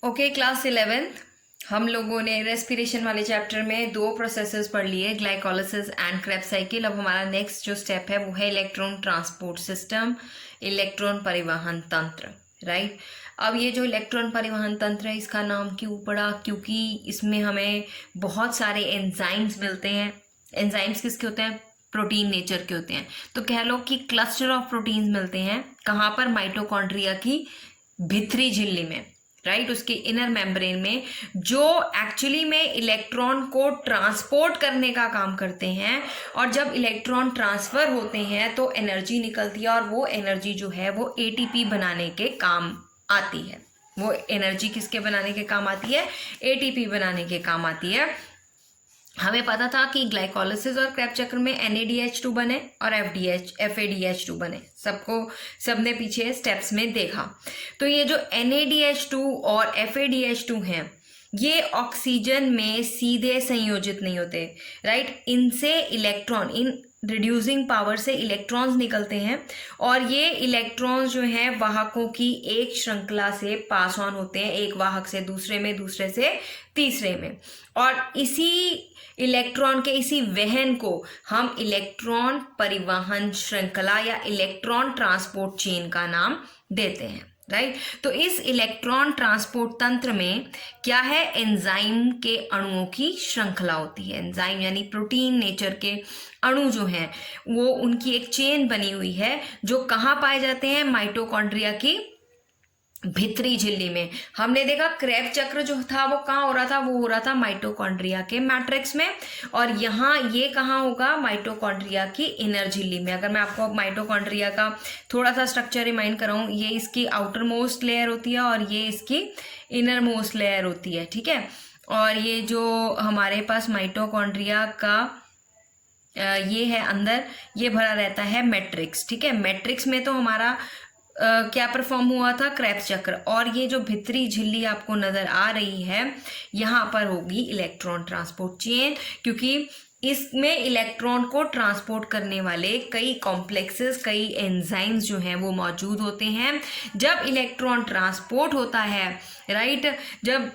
Okay, class 11th हम लोगों ने रेस्पिरेशन वाले चैप्टर में 2 प्रोसेसेस पढ़ लिए, ग्लाइकोलिसिस एंड क्रेब्स साइकिल। अब हमारा नेक्स्ट जो स्टेप है वो है इलेक्ट्रॉन ट्रांसपोर्ट सिस्टम, इलेक्ट्रॉन परिवहन तंत्र। राइट। अब ये जो इलेक्ट्रॉन परिवहन तंत्र है इसका नाम क्यों पड़ा? क्योंकि इसमें हमें बहुत सारे एंजाइम्स मिलते हैं। एंजाइम्स किसके होते हैं? प्रोटीन नेचर के होते हैं। तो कह लो कि क्लस्टर ऑफ प्रोटीन्स मिलते हैं। कहाँ पर? माइटोकॉन्ड्रिया की भीतरी झिल्ली में। राइट, उसके इनर मेम्ब्रेन में, जो एक्चुअली में इलेक्ट्रॉन को ट्रांसपोर्ट करने का काम करते हैं। और जब इलेक्ट्रॉन ट्रांसफर होते हैं तो एनर्जी निकलती है, और वो एनर्जी जो है वो एटीपी बनाने के काम आती है। वो एनर्जी किसके बनाने के काम आती है? एटीपी बनाने के काम आती है। हमें पता था कि ग्लाइकोलिसिस और क्रेब्स चक्र में NADH2 बने और FADH2 बने। सबने पीछे स्टेप्स में देखा। तो ये जो NADH2 और FADH2 हैं, ये ऑक्सीजन में सीधे संयोजित नहीं होते। राइट, इनसे इलेक्ट्रॉन, इन रिड्यूसिंग पावर से इलेक्ट्रॉन्स निकलते हैं, और ये इलेक्ट्रॉन्स जो हैं वाहकों की एक श्रृंखला से पास ऑन होते हैं, एक वाहक से दूसरे में, दूसरे से तीसरे में। और इसी इलेक्ट्रॉन के इसी वहन को हम इलेक्ट्रॉन परिवहन श्रृंखला या इलेक्ट्रॉन ट्रांसपोर्ट चेन का नाम देते हैं। राइट, तो इस इलेक्ट्रॉन ट्रांसपोर्ट तंत्र में क्या है? एंजाइम के अणुओं की श्रृंखला होती है। एंजाइम यानी प्रोटीन नेचर के अणु जो हैं वो, उनकी एक चेन बनी हुई है, जो कहाँ पाए जाते हैं? माइटोकॉन्ड्रिया की भीतरी झिल्ली में। हमने देखा क्रेब्स चक्र जो था वो कहाँ हो रहा था? वो हो रहा था माइटोकॉन्ड्रिया के मैट्रिक्स में। और यहाँ ये कहाँ होगा? माइटोकॉन्ड्रिया की इनर झिल्ली में। अगर मैं आपको माइटोकॉन्ड्रिया का थोड़ा सा स्ट्रक्चर रिमाइंड कराऊं, ये इसकी आउटर मोस्ट लेयर होती है और ये इसकी इनर मोस्ट लेयर होती है। ठीक है, और ये जो हमारे पास माइटोकॉन्ड्रिया का ये है अंदर, ये भरा रहता है मैट्रिक्स। ठीक है, मैट्रिक्स में तो हमारा क्या परफॉर्म हुआ था? क्रेब्स चक्र। और ये जो भीतरी झिल्ली आपको नजर आ रही है, यहाँ पर होगी इलेक्ट्रॉन ट्रांसपोर्ट चेन, क्योंकि इसमें इलेक्ट्रॉन को ट्रांसपोर्ट करने वाले कई कॉम्प्लेक्सेस, कई एंजाइम्स जो हैं वो मौजूद होते हैं। जब इलेक्ट्रॉन ट्रांसपोर्ट होता है, राइट, जब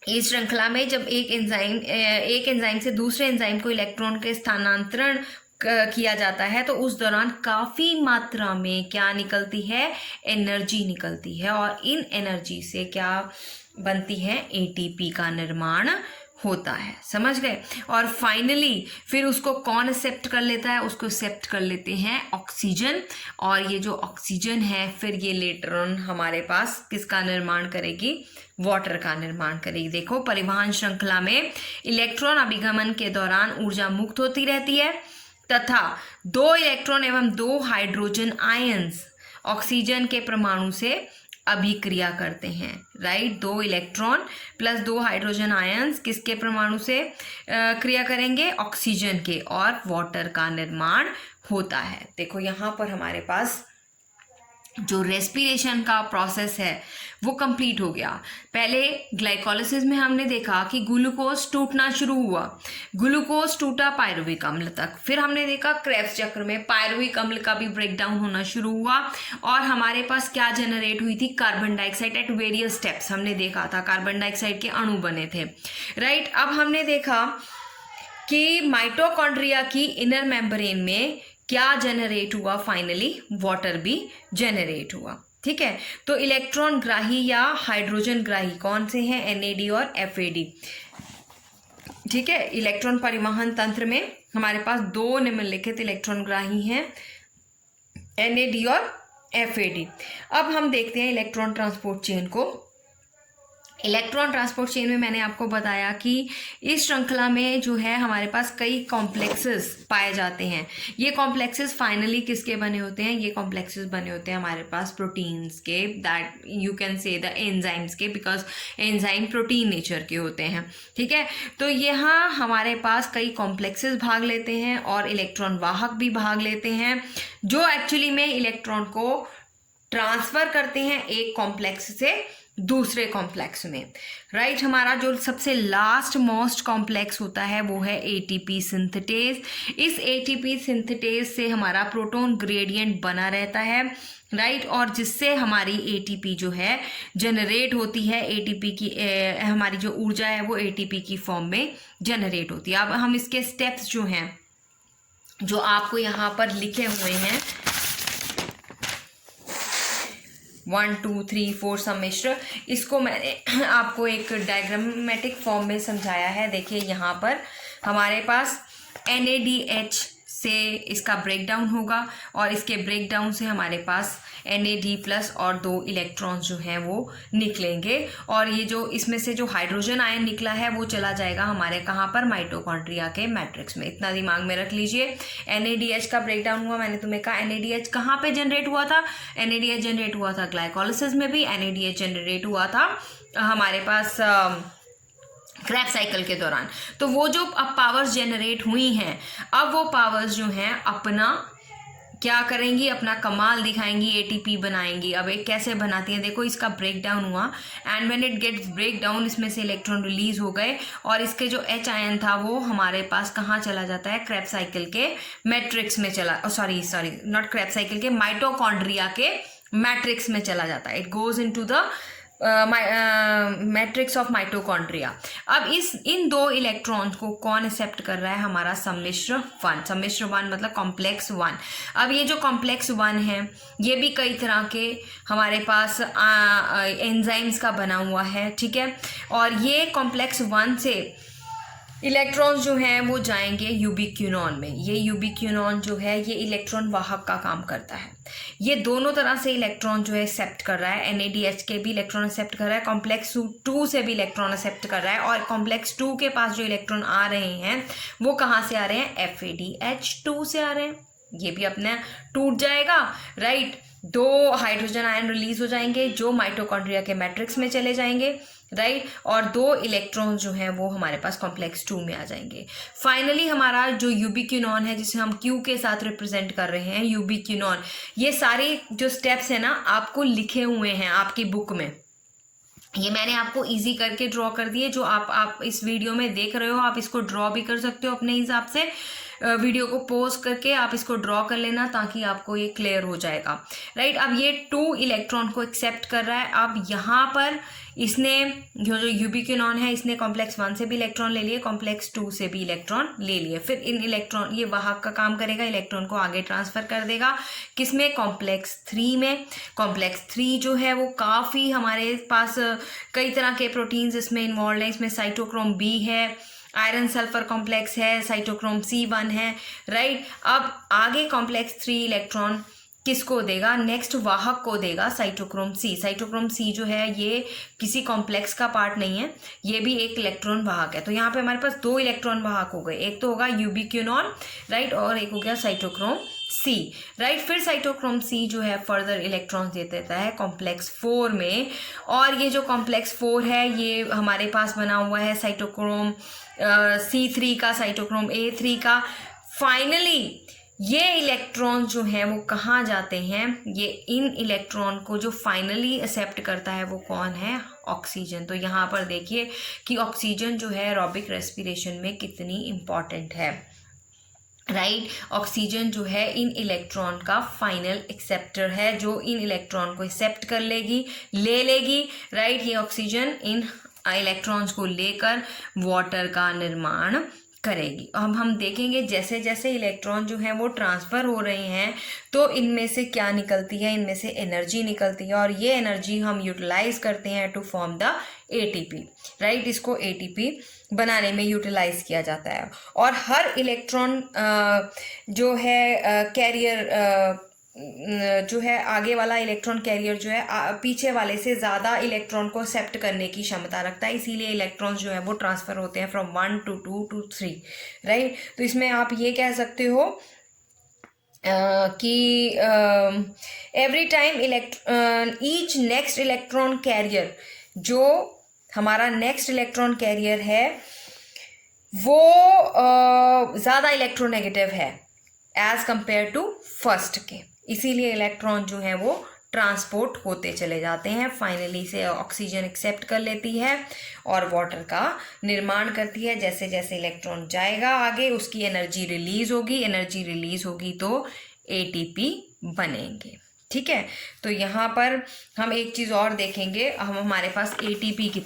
इस श्रृंखला में जब एक एंजाइम से दूसरे एंजाइम को इलेक्ट्रॉन के स्थानांतरण किया जाता है, तो उस दौरान काफी मात्रा में क्या निकलती है? एनर्जी निकलती है। और इन एनर्जी से क्या बनती है? एटीपी का निर्माण होता है। समझ गए? और फाइनली फिर उसको कौन एक्सेप्ट कर लेता है? उसको एक्सेप्ट कर लेते हैं ऑक्सीजन। और ये जो ऑक्सीजन है फिर ये लेटर ऑन हमारे पास किसका निर्माण करेगी? वाटर का निर्माण करेगी। देखो, परिवहन श्रृंखला में इलेक्ट्रॉन अभिगमन के दौरान ऊर्जा मुक्त होती रहती है, तथा 2 इलेक्ट्रॉन एवं 2 हाइड्रोजन आयंस ऑक्सीजन के परमाणु से अभिक्रिया करते हैं। Right, 2 electron plus 2 hydrogen ions किसके परमाणु से क्रिया करेंगे? ऑक्सीजन के, और वाटर का निर्माण होता है। देखो, यहाँ पर हमारे पास जो रेस्पिरेशन का प्रोसेस है वो कंप्लीट हो गया। पहले ग्लाइकोलिसिस में हमने देखा कि ग्लूकोज टूटना शुरू हुआ, ग्लूकोज टूटा पायरुविक अम्ल तक। फिर हमने देखा क्रेब्स चक्र में पायरुविक अम्ल का भी ब्रेकडाउन होना शुरू हुआ, और हमारे पास क्या जनरेट हुई थी? Carbon dioxide. At various steps हमने देखा था कार्बन डाइऑक्साइड के अणु बने थे। राइट, अब हमने देखा कि माइटोकॉन्ड्रिया की इनर मेम्ब्रेन में क्या जनरेट हुआ? फाइनली वाटर भी जनरेट हुआ। ठीक है, तो इलेक्ट्रॉन ग्राही या हाइड्रोजन ग्राही कौन से हैं? NAD और FAD। ठीक है, इलेक्ट्रॉन परिवहन तंत्र में हमारे पास 2 निम्नलिखित इलेक्ट्रॉन ग्राही हैं, NAD और FAD। अब हम देखते हैं इलेक्ट्रॉन ट्रांसपोर्ट चेन को। इलेक्ट्रॉन ट्रांसपोर्ट चेन में मैंने आपको बताया कि इस श्रृंखला में जो है हमारे पास कई कॉम्प्लेक्सेस पाए जाते हैं। ये कॉम्प्लेक्सेस फाइनली किसके बने होते हैं? ये कॉम्प्लेक्सेस बने होते हैं हमारे पास प्रोटीन्स के, that you can say the enzymes के, बिकॉज एंजाइम प्रोटीन नेचर के होते हैं। ठीक है, तो यहाँ हमारे पास कई कॉम्प्लेक्सेस भाग लेते हैं और इलेक्ट्रॉन वाहक भी भाग लेते हैं, जो एक्चुअली में इलेक्ट्रॉन को ट्रांसफर करते हैं एक कॉम्प्लेक्स से दूसरे कॉम्प्लेक्स में। राइट, हमारा जो सबसे लास्ट मोस्ट कॉम्प्लेक्स होता है वो है ATP सिंथेटेज। इस ATP सिंथेटेज से हमारा प्रोटॉन ग्रेडियंट बना रहता है, राइट, और जिससे हमारी एटीपी जो है जनरेट होती है, एटीपी की हमारी जो ऊर्जा है वो एटीपी की फॉर्म में जनरेट होती है। अब हम इसके स्टेप्स जो हैं, जो आपको यहाँ पर लिखे हुए हैं 1 2 3 4 सम्मिश्र, इसको मैंने आपको एक डायग्रामेटिक फॉर्म में समझाया है। देखिए यहाँ पर हमारे पास NaDH से इसका ब्रेक डाउन होगा और इसके ब्रेक डाउन से हमारे पास NAD+ और 2 इलेक्ट्रॉन्स जो हैं वो निकलेंगे, और ये जो इसमें से जो हाइड्रोजन आयन निकला है वो चला जाएगा हमारे कहाँ पर, माइटोकॉन्ड्रिया के मैट्रिक्स में। इतना दिमाग में रख लीजिए। NADH का ब्रेक डाउन हुआ, मैंने तुम्हें कहा NADH कहाँ पे जनरेट हुआ था, NADH जनरेट हुआ था ग्लाइकोलिसिस में भी, NADH जनरेट हुआ था हमारे पास क्रैब्स साइकिल के दौरान। तो वो जो अब पावर्स जनरेट हुई हैं, अब वो पावर्स जो हैं अपना क्या करेंगी, अपना कमाल दिखाएंगी, एटीपी बनाएंगी। अब एक कैसे बनाती हैं, देखो इसका ब्रेक डाउन हुआ and when it gets break down, इसमें से इलेक्ट्रॉन रिलीज हो गए और इसके जो H आयन था वो हमारे पास कहाँ चला जाता है, क्रैब्स साइकिल के मैट्रिक्स में चला, सॉरी नॉट क्रैब्स साइकिल के, माइटोकॉन्ड्रिया के मैट्रिक्स में चला जाता है। It goes into the matrix of mitochondria. अब इन 2 इलेक्ट्रॉन्स को कौन एक्सेप्ट कर रहा है, हमारा सम्मिश्र 1। सम्मिश्र 1 मतलब कॉम्प्लेक्स 1। अब ये जो कॉम्प्लेक्स 1 है ये भी कई तरह के हमारे पास एंजाइम्स का बना हुआ है, ठीक है। और ये कॉम्प्लेक्स 1 से इलेक्ट्रॉन्स जो हैं वो जाएंगे यूबिक्विनॉन में। ये यूबिक्विनॉन जो है ये इलेक्ट्रॉन वाहक का काम करता है। ये दोनों तरह से इलेक्ट्रॉन जो है एक्सेप्ट कर रहा है, NADH के भी इलेक्ट्रॉन एक्सेप्ट कर रहा है, कॉम्प्लेक्स 2 से भी इलेक्ट्रॉन एक्सेप्ट कर रहा है, और कॉम्प्लेक्स 2 के पास जो इलेक्ट्रॉन आ रहे हैं वो कहाँ से आ रहे हैं, FADH2 से आ रहे हैं। ये भी अपने टूट जाएगा, राइट। 2 हाइड्रोजन आयन रिलीज हो जाएंगे जो माइटोकॉन्ड्रिया के मैट्रिक्स में चले जाएंगे, राइट, और 2 इलेक्ट्रॉन जो हैं वो हमारे पास कॉम्प्लेक्स 2 में आ जाएंगे। फाइनली हमारा जो यूबिक्विनॉन है, जिसे हम Q के साथ रिप्रेजेंट कर रहे हैं, यूबिक्विनॉन, ये सारे जो स्टेप्स हैं ना आपको लिखे हुए हैं आपकी बुक में। ये मैंने आपको इजी करके ड्रॉ कर दिए, जो आप इस वीडियो में देख रहे हो, आप इसको ड्रॉ भी कर सकते हो अपने हिसाब से। वीडियो को पॉज करके आप इसको ड्रॉ कर लेना ताकि आपको ये क्लियर हो जाएगा, राइट। अब ये 2 इलेक्ट्रॉन को एक्सेप्ट कर रहा है। अब यहाँ पर इसने जो यूबिक्विनॉन है, इसने कॉम्प्लेक्स 1 से भी इलेक्ट्रॉन ले लिए, कॉम्प्लेक्स 2 से भी इलेक्ट्रॉन ले लिए। फिर इन इलेक्ट्रॉन, ये वाहक का काम करेगा, इलेक्ट्रॉन को आगे ट्रांसफर कर देगा किसमें, कॉम्प्लेक्स 3 में। कॉम्प्लेक्स 3 जो है वो काफ़ी हमारे पास कई तरह के प्रोटीन्स इसमें इन्वॉल्व हैं। इसमें साइटोक्रोम B है, आयरन सल्फर कॉम्प्लेक्स है, साइटोक्रोम C1 है, राइट। अब आगे कॉम्प्लेक्स 3 इलेक्ट्रॉन किसको देगा, नेक्स्ट वाहक को देगा, साइटोक्रोम C। साइटोक्रोम C जो है ये किसी कॉम्प्लेक्स का पार्ट नहीं है, ये भी एक इलेक्ट्रॉन वाहक है। तो यहाँ पे हमारे पास 2 इलेक्ट्रॉन वाहक हो गए, एक तो होगा यूबिक्विनॉन, राइट, और एक हो गया साइटोक्रोम C, राइट। फिर साइटोक्रोम C जो है फर्दर इलेक्ट्रॉन दे देता है कॉम्प्लेक्स 4 में, और ये जो कॉम्प्लेक्स 4 है ये हमारे पास बना हुआ है साइटोक्रोम C3 का, साइटोक्रोम A3 का। फाइनली ये इलेक्ट्रॉन जो हैं वो कहाँ जाते हैं, ये इन इलेक्ट्रॉन को जो फाइनली एक्सेप्ट करता है वो कौन है, ऑक्सीजन। तो यहाँ पर देखिए कि ऑक्सीजन जो है एरोबिक रेस्पिरेशन में कितनी इम्पॉर्टेंट है, राइट। ऑक्सीजन जो है इन इलेक्ट्रॉन का फाइनल एक्सेप्टर है, जो इन इलेक्ट्रॉन को एक्सेप्ट कर लेगी, ले लेगी, राइट। ये ऑक्सीजन इन इलेक्ट्रॉन्स को लेकर वाटर का निर्माण करेगी। अब हम देखेंगे जैसे जैसे इलेक्ट्रॉन जो हैं वो ट्रांसफ़र हो रहे हैं तो इनमें से क्या निकलती है, इनमें से एनर्जी निकलती है, और ये एनर्जी हम यूटिलाइज करते हैं to form the ATP, right. इसको एटीपी बनाने में यूटिलाइज किया जाता है। और हर इलेक्ट्रॉन जो है कैरियर जो है, आगे वाला इलेक्ट्रॉन कैरियर जो है पीछे वाले से ज़्यादा इलेक्ट्रॉन को एक्सेप्ट करने की क्षमता रखता है, इसीलिए इलेक्ट्रॉन्स जो है वो ट्रांसफ़र होते हैं फ्रॉम 1 to 2 to 3, राइट। तो इसमें आप ये कह सकते हो कि every time each next electron carrier, जो हमारा नेक्स्ट इलेक्ट्रॉन कैरियर है वो ज़्यादा इलेक्ट्रोनेगेटिव है एज़ कंपेयर टू फर्स्ट के, इसीलिए इलेक्ट्रॉन जो है वो ट्रांसपोर्ट होते चले जाते हैं। फाइनली से ऑक्सीजन एक्सेप्ट कर लेती है और वाटर का निर्माण करती है। जैसे जैसे इलेक्ट्रॉन जाएगा आगे उसकी एनर्जी रिलीज होगी, एनर्जी रिलीज होगी तो एटीपी बनेंगे। ठीक है। तो यहाँ पर हम एक चीज़ और देखेंगे, हम हमारे पास ATP कितने